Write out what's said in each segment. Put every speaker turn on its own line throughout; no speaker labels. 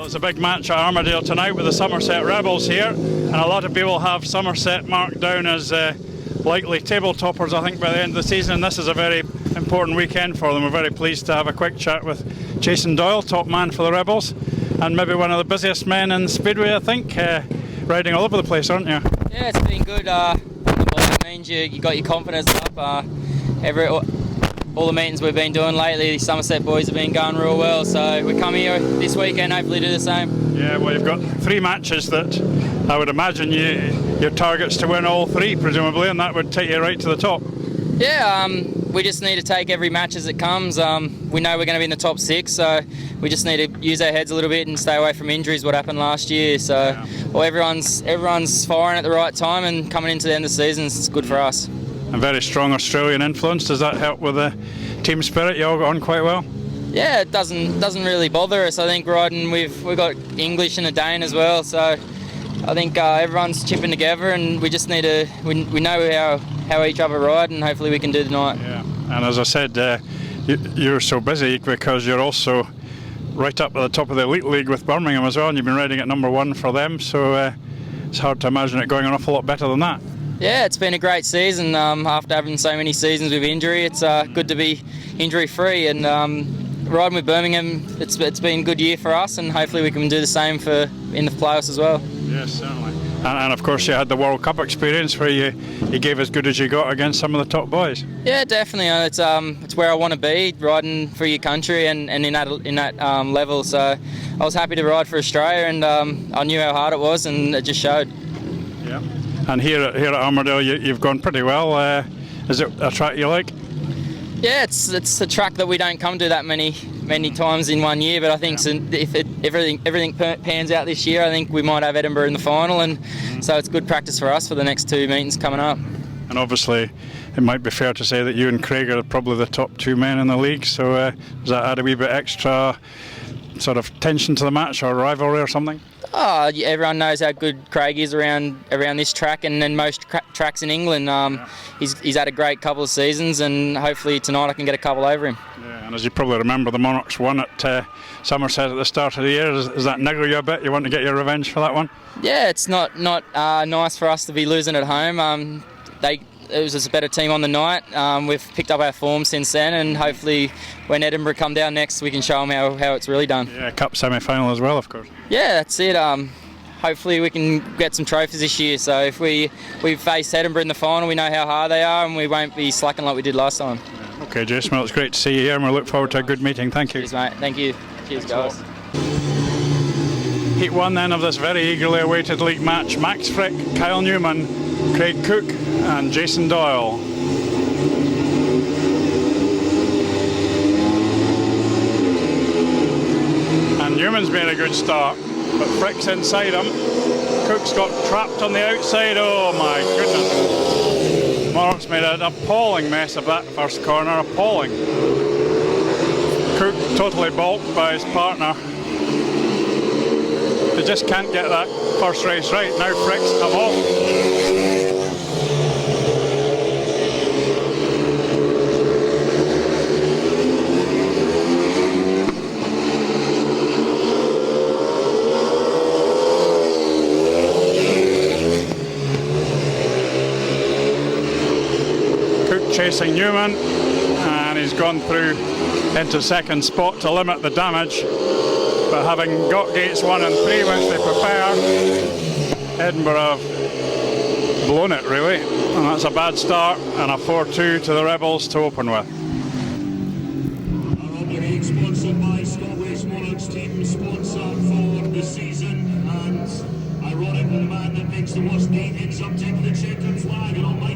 it's a big match at Armadale tonight with the Somerset Rebels here, and a lot of people have Somerset marked down as likely table toppers, I think, by the end of the season, and this is a very important weekend for them. We're very pleased to have a quick chat with Jason Doyle, top man for the Rebels, and maybe one of the busiest men in Speedway, I think, riding all over the place, aren't you?
Yeah, it's been good. It means you got your confidence up. All the meetings we've been doing lately, the Somerset boys have been going real well, so we come here this weekend, hopefully do the same.
Yeah, well, you've got 3 matches that I would imagine your target's to win all 3, presumably, and that would take you right to the top.
Yeah, we just need to take every match as it comes. We know we're going to be in the top 6, so we just need to use our heads a little bit and stay away from injuries, what happened last year. So, yeah. Well, everyone's firing at the right time, and coming into the end of the season, it's good for us.
A very strong Australian influence. Does that help with the team spirit? You all got on quite well?
Yeah, it doesn't really bother us. I think riding we've got English and a Dane as well, so I think everyone's chipping together, and we just need to we know how each other ride, and hopefully we can do tonight. Yeah,
and as I said, you're so busy because you're also right up at the top of the elite league with Birmingham as well, and you've been riding at number 1 for them, so it's hard to imagine it going an awful lot better than that.
Yeah, it's been a great season. After having so many seasons with injury, it's good to be injury-free, and riding with Birmingham, it's been a good year for us, and hopefully we can do the same in the playoffs as well.
Yes, certainly. And of course you had the World Cup experience where you gave as good as you got against some of the top boys.
Yeah, definitely. It's where I want to be, riding for your country and in that level. So I was happy to ride for Australia, and I knew how hard it was, and it just showed.
Yeah. And here at Armadale, you've gone pretty well. Is it a track you like?
Yeah, it's a track that we don't come to that many times in one year, but I think if everything pans out this year, I think we might have Edinburgh in the final, and so it's good practice for us for the next 2 meetings coming up.
And obviously, it might be fair to say that you and Craig are probably the top 2 men in the league, so does that add a wee bit extra sort of tension to the match or rivalry or something?
Oh, everyone knows how good Craig is around this track, and then most tracks in England. He's had a great couple of seasons, and hopefully tonight I can get a couple over him.
Yeah, and as you probably remember, the Monarchs won at Somerset at the start of the year. Does that niggle you a bit? You want to get your revenge for that one?
Yeah, it's not nice for us to be losing at home. It was just a better team on the night. We've picked up our form since then, and hopefully when Edinburgh come down next, we can show them how it's really done.
Yeah, Cup semi-final as well, of course.
Yeah, that's it. Hopefully we can get some trophies this year. So if we face Edinburgh in the final, we know how hard they are, and we won't be slacking like we did last time.
Yeah. Okay, Jason, well, it's great to see you here, and we look forward to a good meeting. Thank you.
Cheers, mate. Thank you. Cheers, guys.
Heat 1 then of this very eagerly awaited league match. Max Frick, Kyle Newman, Craig Cook and Jason Doyle. And Newman's made a good start, but Frick's inside him. Cook's got trapped on the outside. Oh my goodness. Monarchs made an appalling mess of that first corner. Appalling. Cook totally balked by his partner. They just can't get that first race right. Now Frick's come off. Chasing Newman, and he's gone through into second spot to limit the damage, but having got gates 1 and 3 which they prepare, Edinburgh have blown it really, and that's a bad start, and a 4-2 to the Rebels to open with.
Our opening sponsored by Scottish Monarchs team sponsor for the season, and ironically the man that makes the worst gate ends up taking the checkered flag, and on my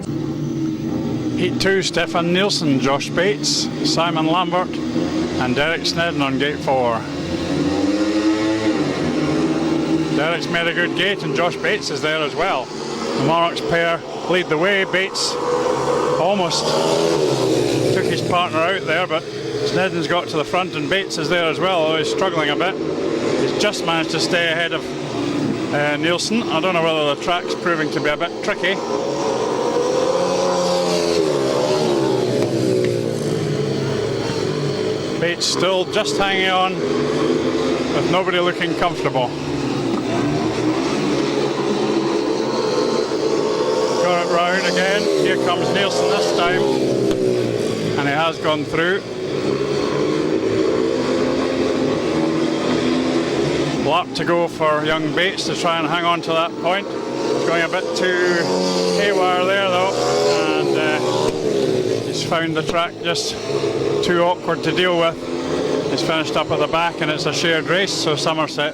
Heat 2, Stefan Nielsen, Josh Bates, Simon Lambert and Derek Snedden on gate 4. Derek's made a good gate and Josh Bates is there as well. The Monarchs pair lead the way. Bates almost took his partner out there, but Snedden's got to the front and Bates is there as well, although he's struggling a bit. He's just managed to stay ahead of Nielsen. I don't know whether the track's proving to be a bit tricky. Bates still just hanging on. with nobody looking comfortable. Got it round again. Here comes Nielsen this time, and he has gone through. Lap to go for young Bates to try and hang on to that point. He's going a bit too haywire there though, and he's found the track just too awkward to deal with. He's finished up at the back, and it's a shared race, so Somerset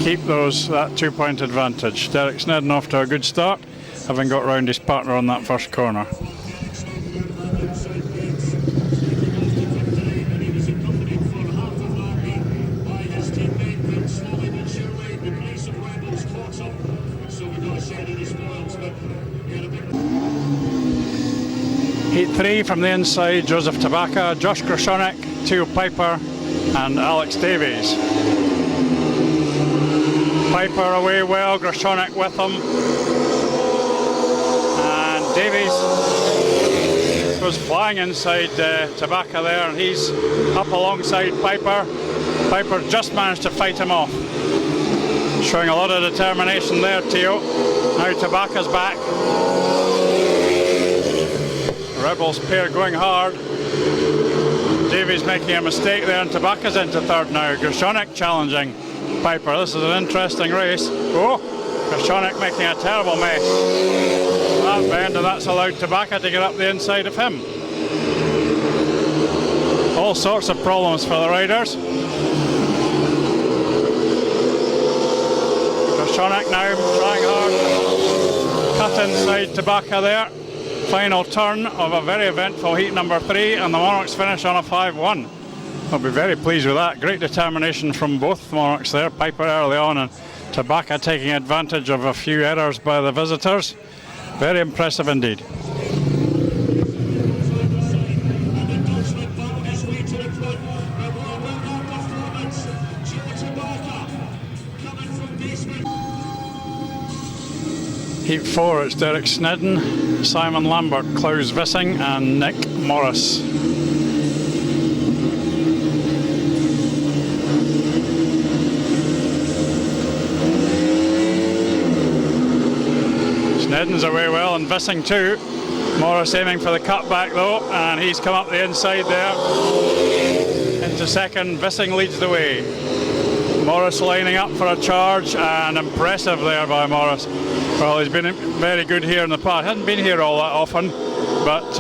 keep that 2-point advantage. Derek Snedden off to a good start, having got round his partner on that first corner. Heat 3 from the inside, Joseph Tabaka, Josh Groshonek, Theo Piper and Alex Davies. Piper away well, Groshonek with him. And Davies was flying inside Tabaka there, and he's up alongside Piper. Piper just managed to fight him off. Showing a lot of determination there, Theo. Now Tabaka's back. Rebels pair going hard. Davies making a mistake there, and Tabaka's into third now. Groshonek challenging Piper. This is an interesting race. Oh, Groshonek making a terrible mess. That bend, and that's allowed Tabaka to get up the inside of him. All sorts of problems for the riders. Groshonek now trying hard. Cut inside Tabaka there. Final turn of a very eventful heat number 3, and the Monarchs finish on a 5-1. I'll be very pleased with that. Great determination from both Monarchs there. Piper early on, and Tabaka taking advantage of a few errors by the visitors. Very impressive indeed. Heat 4, it's Derek Snedden, Simon Lambert, Klaus Vissing and Nick Morris. Snedden's away well, and Vissing too. Morris aiming for the cutback though, and he's come up the inside there. Into second, Vissing leads the way. Morris lining up for a charge, and impressive there by Morris. Well, he's been very good here in the past. Hasn't been here all that often, but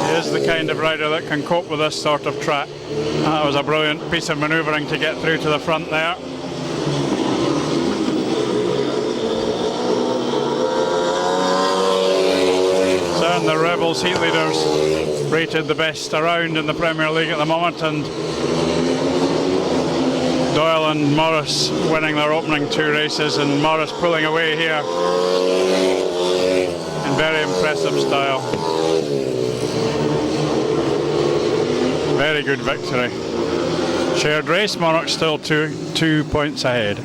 he is the kind of rider that can cope with this sort of track. That was a brilliant piece of manoeuvring to get through to the front there. So the Rebels heat leaders rated the best around in the Premier League at the moment, and Doyle and Morris winning their opening 2 races, and Morris pulling away here in very impressive style. Very good victory. Shared race, Monarchs still 2 points ahead.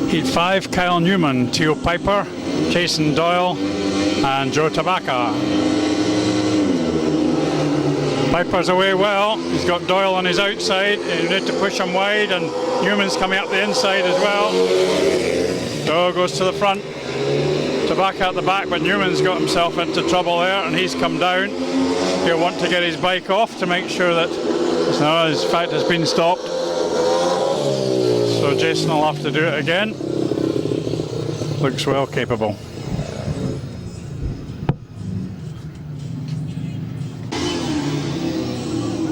Heat 5, Kyle Newman, Theo Piper, Jason Doyle and Joe Tabaka. Piper's away well, he's got Doyle on his outside, you need to push him wide, and Newman's coming up the inside as well. Doyle goes to the front, Tabaka at the back, but Newman's got himself into trouble there, and he's come down. He'll want to get his bike off to make sure that his fight has been stopped. So Jason will have to do it again. Looks well capable.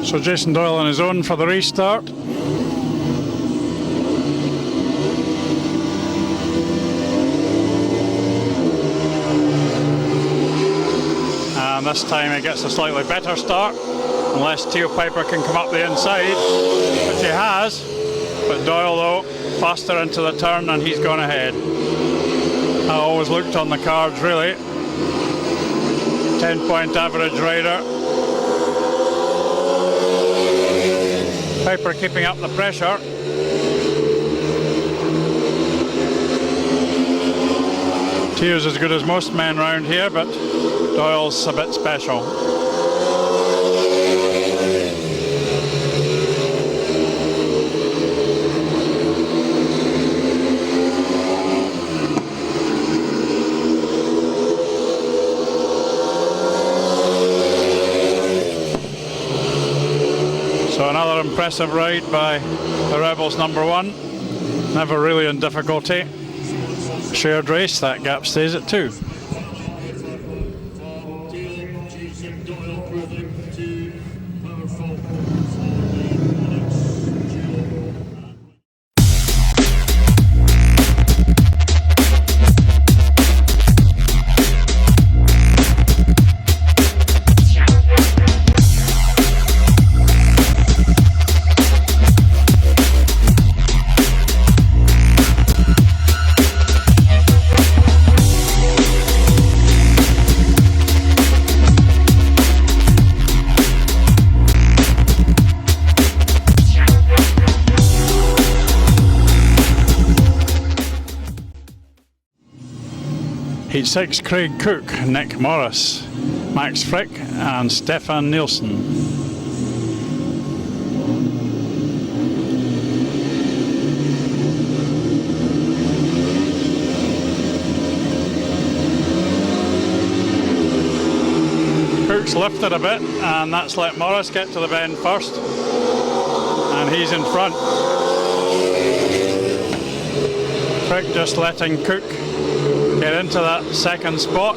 So Jason Doyle on his own for the restart. And this time he gets a slightly better start, unless Theo Piper can come up the inside, which he has. But Doyle though, faster into the turn, and he's gone ahead. I always looked on the cards really. 10-point average rider. Piper keeping up the pressure. Tears as good as most men round here, but Doyle's a bit special. So another impressive ride by the Rebels number 1. Never really in difficulty. Shared race, that gap stays at 2. Heat 6, Craig Cook, Nick Morris, Max Frick and Stefan Nielsen. Cook's lifted a bit and that's let Morris get to the bend first, and he's in front. Frick just letting Cook get into that second spot.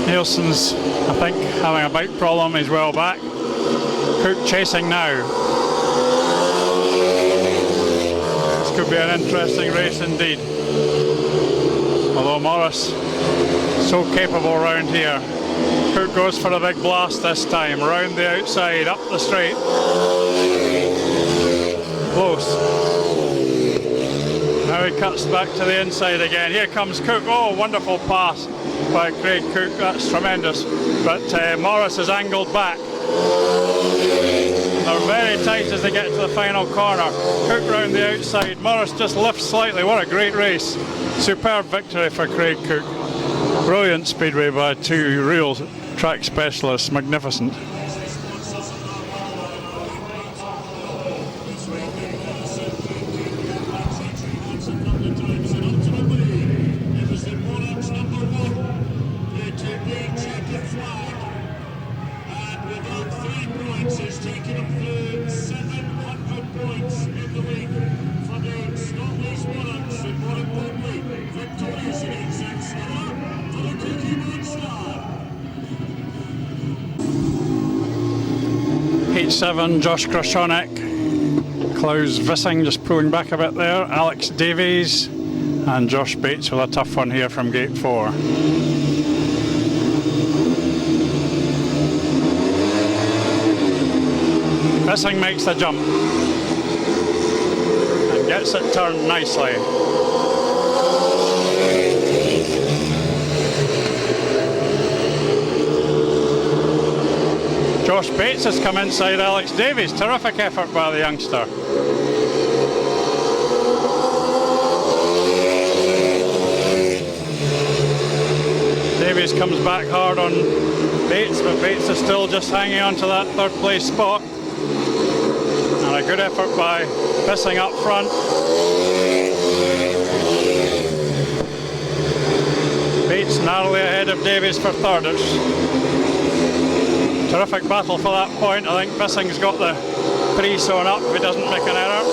Nielsen's, I think, having a bike problem. He's well back. Cook chasing now. This could be an interesting race indeed. Although Morris so capable round here. Cook goes for a big blast this time. Round the outside, up the straight. Close. Now he cuts back to the inside again. Here comes Cook. Oh, wonderful pass by Craig Cook. That's tremendous. But Morris is angled back. They're very tight as they get to the final corner. Cook round the outside. Morris just lifts slightly. What a great race. Superb victory for Craig Cook. Brilliant speedway by two real track specialists. Magnificent. Heat 7, Josh Krashonek, Klaus Vissing just pulling back a bit there, Alex Davies and Josh Bates with a tough one here from gate 4. Vissing makes the jump and gets it turned nicely. Josh Bates has come inside Alex Davies. Terrific effort by the youngster. Davies comes back hard on Bates, but Bates is still just hanging on to that third place spot. And a good effort by Vissing up front. Bates narrowly ahead of Davies for third. Terrific battle for that point. I think Vissing's got the 3 sewn up if he doesn't make an error.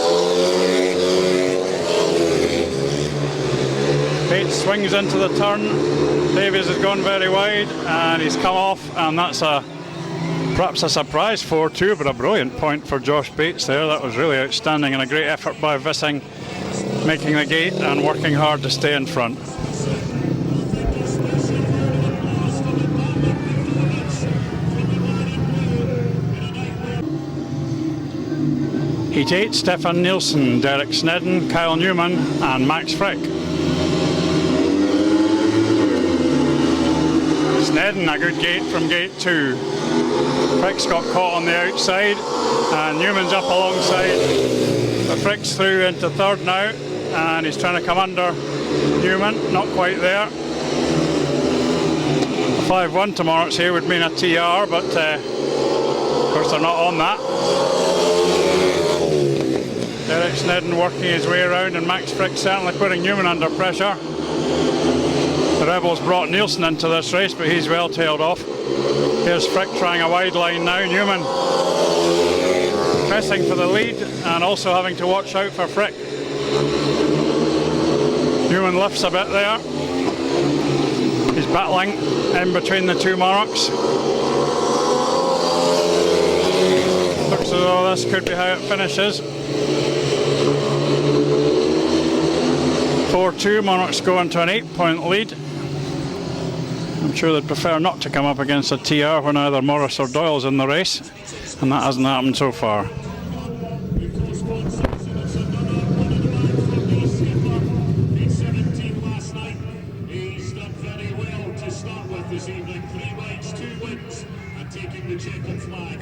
Bates swings into the turn. Davies has gone very wide and he's come off, and that's perhaps a surprise 4-2, but a brilliant point for Josh Bates there. That was really outstanding and a great effort by Vissing, making the gate and working hard to stay in front. Heat 8, Stefan Nielsen, Derek Snedden, Kyle Newman and Max Frick. Snedden, a good gate from gate 2. Frick's got caught on the outside. And Newman's up alongside. The Frick's through into third now, and he's trying to come under Newman, not quite there. A 5-1 to Monarchs here would mean a TR, but of course they're not on that. Derek Snedden working his way around, and Max Frick certainly putting Newman under pressure. The Rebels brought Nielsen into this race, but he's well tailed off. Here's Frick trying a wide line now. Newman pressing for the lead and also having to watch out for Frick. Newman lifts a bit there. He's battling in between the two Monarchs. Looks as though this could be how it finishes. 4-2, Monarchs go into an 8-point lead. I'm sure they'd prefer not to come up against a TR when either Morris or Doyle's in the race, and that hasn't happened so far.
He's done very well to start with this evening. 3 rides, 2 wins, and taking the checkered flag.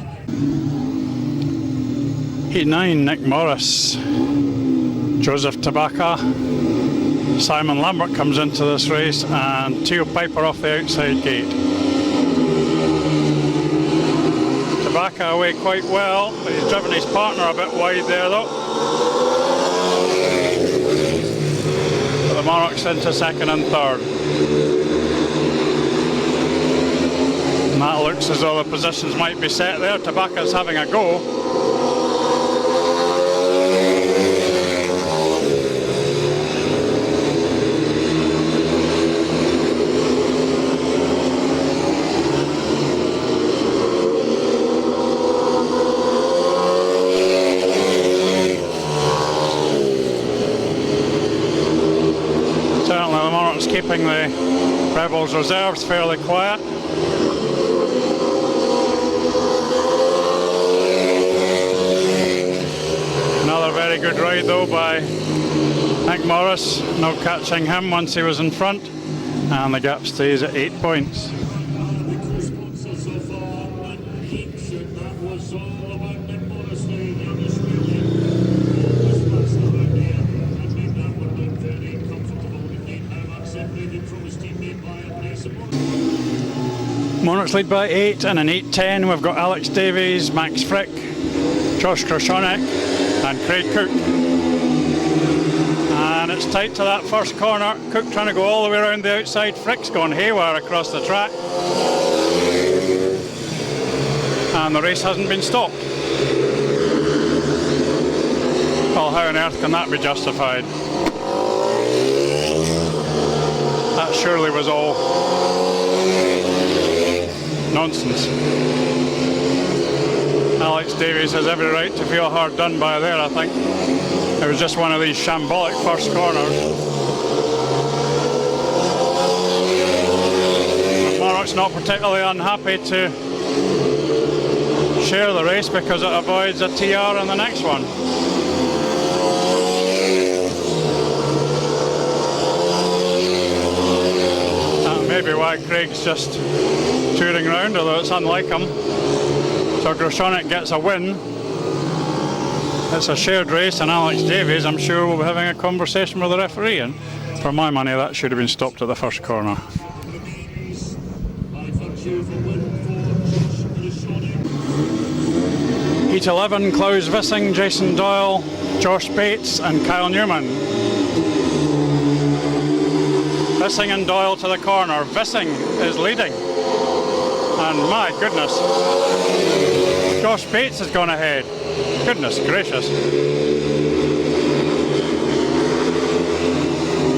89, Nick Morris, Joseph Tabaka, Simon Lambert comes into this race, and Theo Piper off the outside gate. Tabaka away quite well, but he's driven his partner a bit wide there though. But the Monarchs into second and third. And that looks as though the positions might be set there. Tabaka's having a go. Keeping the Rebels reserves fairly quiet. Another very good ride though by Nick Morris, no catching him once he was in front, and the gap stays at 8 points. Monarchs lead by 8 and an 8-10. We've got Alex Davies, Max Frick, Josh Krashonek and Craig Cook. And it's tight to that first corner. Cook trying to go all the way around the outside. Frick's gone haywire across the track. And the race hasn't been stopped. Well, how on earth can that be justified? That surely was all nonsense. Alex Davies has every right to feel hard done by there, I think. It was just one of these shambolic first corners. Monarchs not particularly unhappy to share the race because it avoids a TR in the next one. Maybe why Craig's just touring around, although it's unlike him. So Groshonek gets a win. It's a shared race, and Alex Davies, I'm sure, will be having a conversation with the referee, and for my money that should have been stopped at the first corner. Heat 11, Klaus Vissing, Jason Doyle, Josh Bates and Kyle Newman. Vissing and Doyle to the corner. Vissing is leading. And my goodness, Josh Bates has gone ahead. Goodness gracious.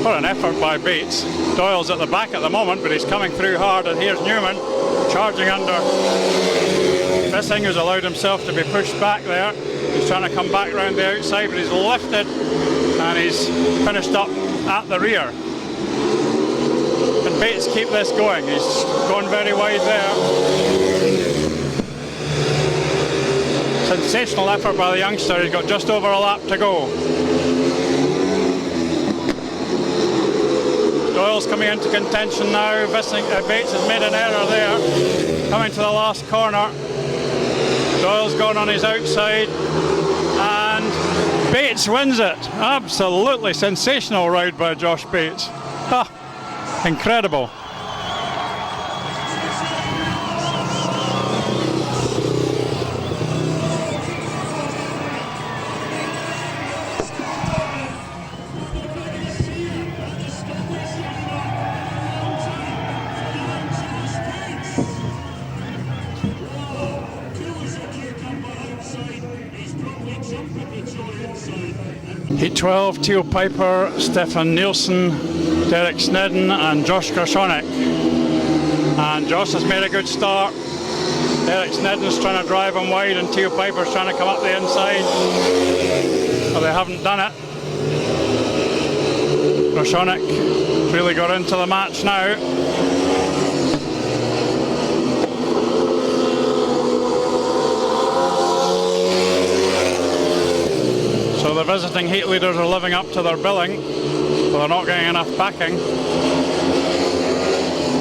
What an effort by Bates. Doyle's at the back at the moment, but he's coming through hard, and here's Newman charging under. Vissing has allowed himself to be pushed back there. He's trying to come back round the outside, but he's lifted and he's finished up at the rear. Can Bates keep this going? He's gone very wide there. Sensational effort by the youngster. He's got just over a lap to go. Doyle's coming into contention now. Bates has made an error there. Coming to the last corner. Doyle's gone on his outside, and Bates wins it. Absolutely sensational ride by Josh Bates. Incredible. Heat 12, Teal Piper, Stefan Nielsen, Derek Snedden and Josh Groshonek. And Josh has made a good start. Derek Snedden's trying to drive him wide and Teal Piper's trying to come up the inside. But they haven't done it. Groshonek really got into the match now. So the visiting heat leaders are living up to their billing, but they're not getting enough backing.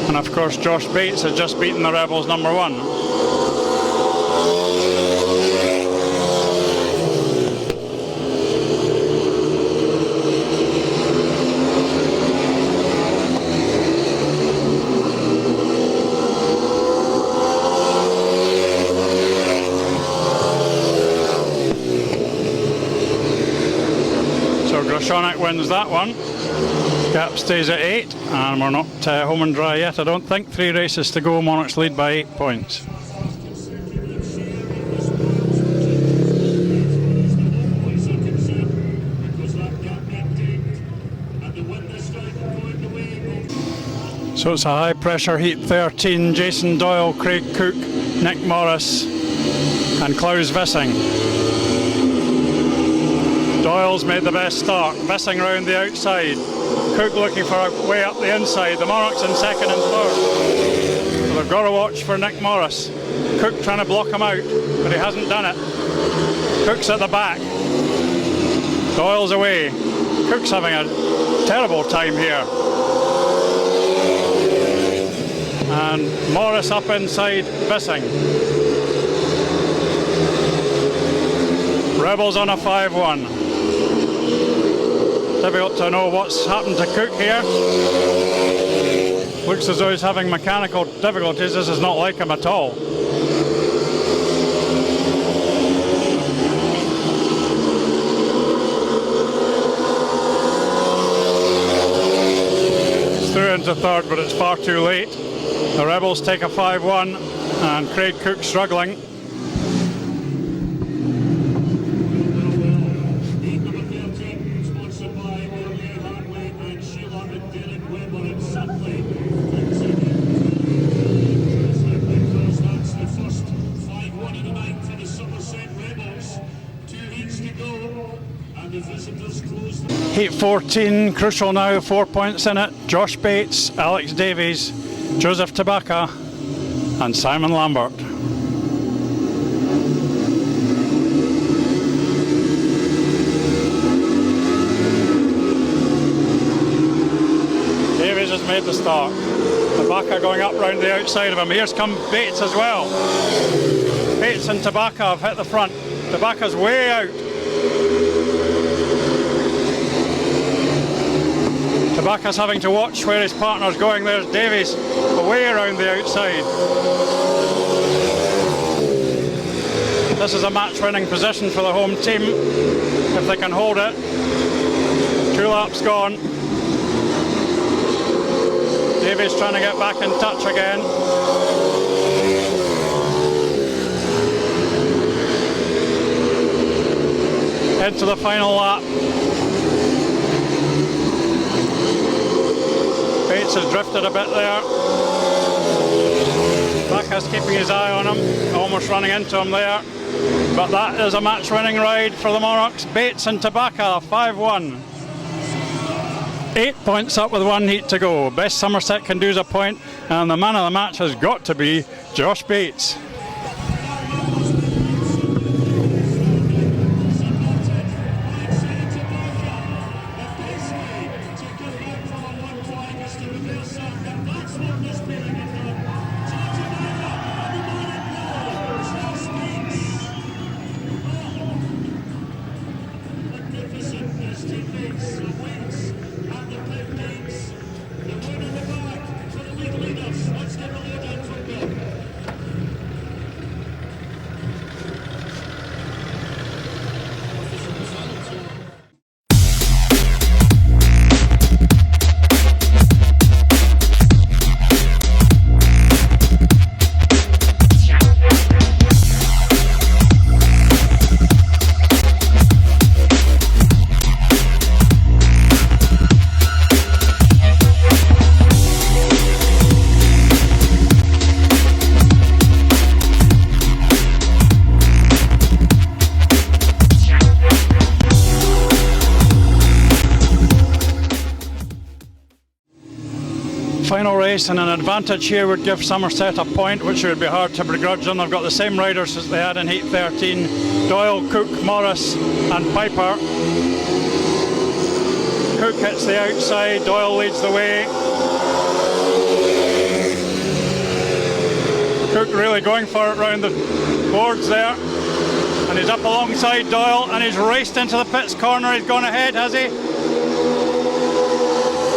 And of course Josh Bates has just beaten the Rebels number 1. Groshonek wins that one. Gap stays at 8, and we're not home and dry yet, I don't think. 3 races to go. Monarchs lead by 8 points. So it's a high pressure heat 13. Jason Doyle, Craig Cook, Nick Morris and Klaus Vissing. Doyle's made the best start, Vissing round the outside, Cook looking for a way up the inside, the Monarchs in second and third. So they've got to watch for Nick Morris. Cook trying to block him out, but he hasn't done it. Cook's at the back. Doyle's away. Cook's having a terrible time here. And Morris up inside Vissing. Rebels on a 5-1. Difficult to know what's happened to Cook here. Looks as though he's having mechanical difficulties. This is not like him at all. He's through into third, but it's far too late. The Rebels take a 5-1, and Craig Cook struggling. Heat 14, crucial now, 4 points in it. Josh Bates, Alex Davies, Joseph Tabaka and Simon Lambert. Davies has made the start. Tabaka going up round the outside of him. Here's come Bates as well. Bates and Tabaka have hit the front. Tabaka's way out. Tabaka's having to watch where his partner's going. There's Davies away around the outside. This is a match-winning position for the home team if they can hold it. 2 laps gone. Davies trying to get back in touch again. Into the final lap. Bates has drifted a bit there. Tabaka's keeping his eye on him, almost running into him there. But that is a match-winning ride for the Monarchs. Bates and Tabaka, 5-1. 8 points up with 1 heat to go. Best Somerset can do is a point, and the man of the match has got to be Josh Bates. Final race, and an advantage here would give Somerset a point, which would be hard to begrudge them. They've got the same riders as they had in Heat 13, Doyle, Cook, Morris and Piper. Cook hits the outside, Doyle leads the way. Cook really going for it round the boards there. And he's up alongside Doyle, and he's raced into the pits corner. He's gone ahead, has he?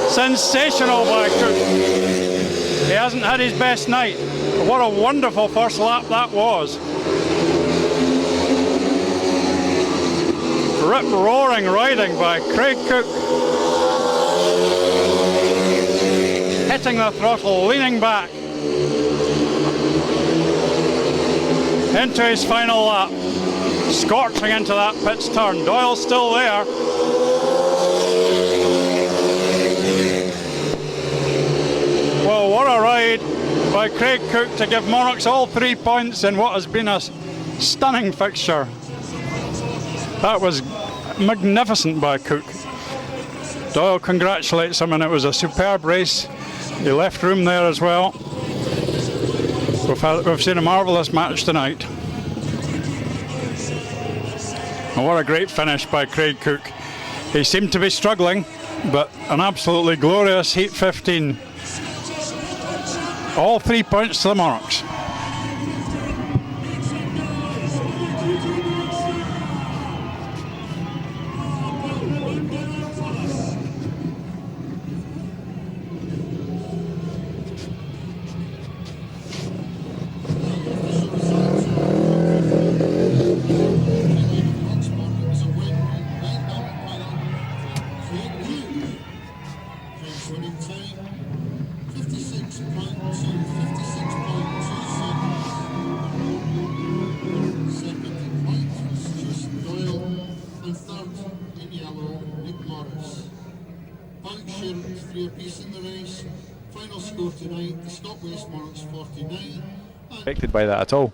Sensational by Cook. He hasn't had his best night. But what a wonderful first lap that was. Rip-roaring riding by Craig Cook. Hitting the throttle, leaning back. Into his final lap. Scorching into that pits turn. Doyle's still there. Well, what a ride by Craig Cook to give Monarchs all 3 points in what has been a stunning fixture. That was magnificent by Cook. Doyle congratulates him, and it was a superb race. He left room there as well. We've seen a marvellous match tonight. And what a great finish by Craig Cook. He seemed to be struggling, but an absolutely glorious Heat 15. All 3 points to the Monarchs.
Affected by that at all?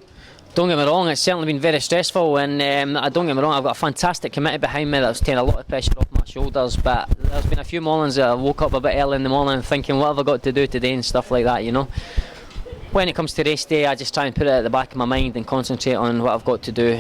Don't get me wrong, it's certainly been very stressful, and don't get me wrong, I've got a fantastic committee behind me that's taking a lot of pressure off my shoulders, but there's been a few mornings that I woke up a bit early in the morning thinking, what have I got to do today and stuff like that, you know. When it comes to race day, I just try and put it at the back of my mind and concentrate on what I've got to do.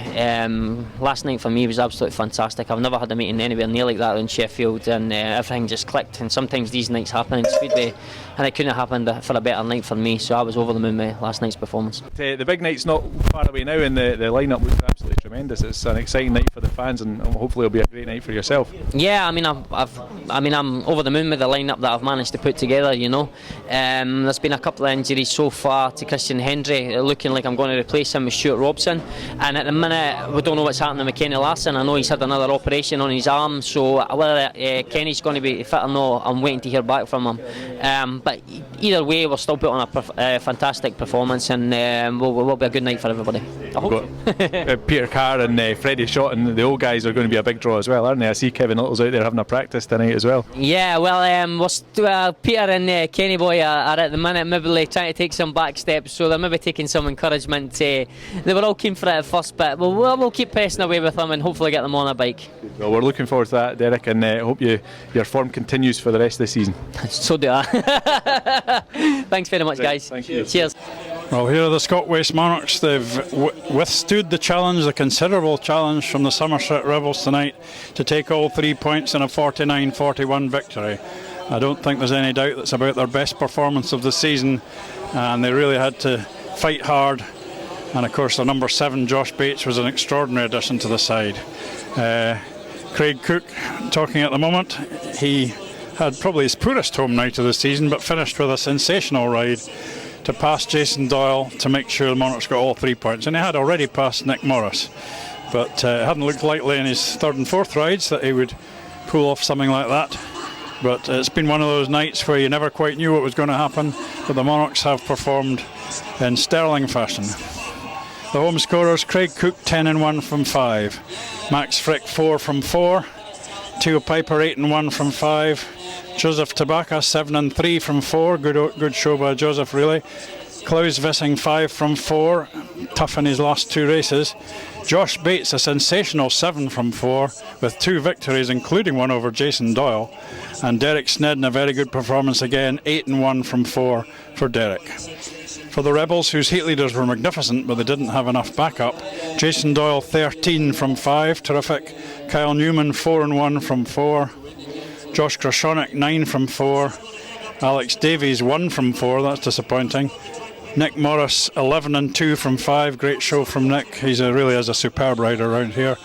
Last night for me was absolutely fantastic. I've never had a meeting anywhere near like that in Sheffield, and everything just clicked. And sometimes these nights happen in Speedway, and it couldn't have happened for a better night for me. So I was over the moon with last night's performance.
The big night's not far away now, and the lineup looks absolutely tremendous. It's an exciting night for the fans, and hopefully it'll be a great night for yourself.
Yeah, I mean, I'm over the moon with the lineup that I've managed to put together. You know, there's been a couple of injuries so far to Christian Hendry, looking like I'm going to replace him with Stuart Robson, and at the minute we don't know what's happening with Kenny Larson. I know he's had another operation on his arm, so whether Kenny's going to be fit or not, I'm waiting to hear back from him. But either way, we're still putting on a fantastic performance, and will be a good night for everybody. I hope.
Peter Carr and Freddie Shott and the old guys are going to be a big draw as well, aren't they? I see Kevin Little's out there having a practice tonight as well.
Yeah, well, Peter and Kenny Boy are at the minute maybe trying to take some back steps, so they're maybe taking some encouragement. They were all keen for it at first, but we'll keep pressing away with them and hopefully get them on a bike.
Well, we're looking forward to that, Derek, and hope your form continues for the rest of the season.
So do I. Thanks very much, guys.
Thank you.
Cheers.
Well, here are the Scott Waste Monarchs. They've withstood the challenge, the considerable challenge from the Somerset Rebels tonight to take all 3 points in a 49-41 victory. I don't think there's any doubt that's about their best performance of the season, and they really had to fight hard. And of course, the number 7, Josh Bates, was an extraordinary addition to the side. Craig Cook, talking at the moment, he had probably his poorest home night of the season, but finished with a sensational ride to pass Jason Doyle to make sure the Monarchs got all 3 points, and he had already passed Nick Morris, but it hadn't looked likely in his third and fourth rides that he would pull off something like that. But it's been one of those nights where you never quite knew what was going to happen, but the Monarchs have performed in sterling fashion. The home scorers: Craig Cook 10 and 1 from 5, Max Frick 4 from 4, Theo Piper 8 and 1 from 5, Joseph Tabaka 7 and 3 from 4. Good show by Joseph, really. Klaus Vissing 5 from 4, tough in his last 2 races. Josh Bates a sensational 7 from 4 with 2 victories including one over Jason Doyle, and Derek Snedden a very good performance again, 8 and 1 from 4 for Derek. For the Rebels, whose heat leaders were magnificent but they didn't have enough backup, Jason Doyle 13 from 5, terrific. Kyle Newman 4 and 1 from 4. Josh Krashonik 9 from 4. Alex Davies 1 from 4, that's disappointing. Nick Morris 11 and 2 from 5, great show from Nick, he really is a superb rider around here.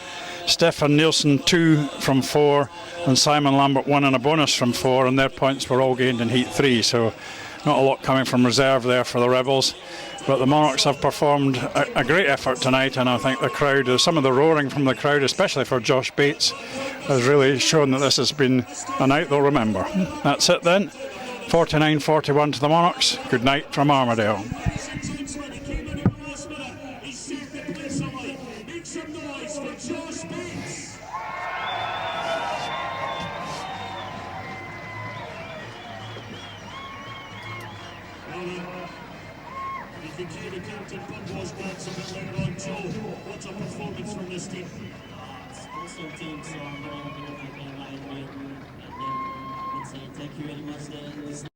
Stefan Nielsen 2 from 4 and Simon Lambert 1 and a bonus from 4, and their points were all gained in Heat 3, so not a lot coming from reserve there for the Rebels. But the Monarchs have performed a great effort tonight, and I think the crowd, some of the roaring from the crowd, especially for Josh Bates, has really shown that this has been a night they'll remember. That's it then, 49-41 to the Monarchs. Good night from Armadale.
You can hear the captain Punbo's box a bit later on, Joe. What's a performance from this team?
It's awesome team, so I'm very happy that they playing like me. And then I would say thank you very much.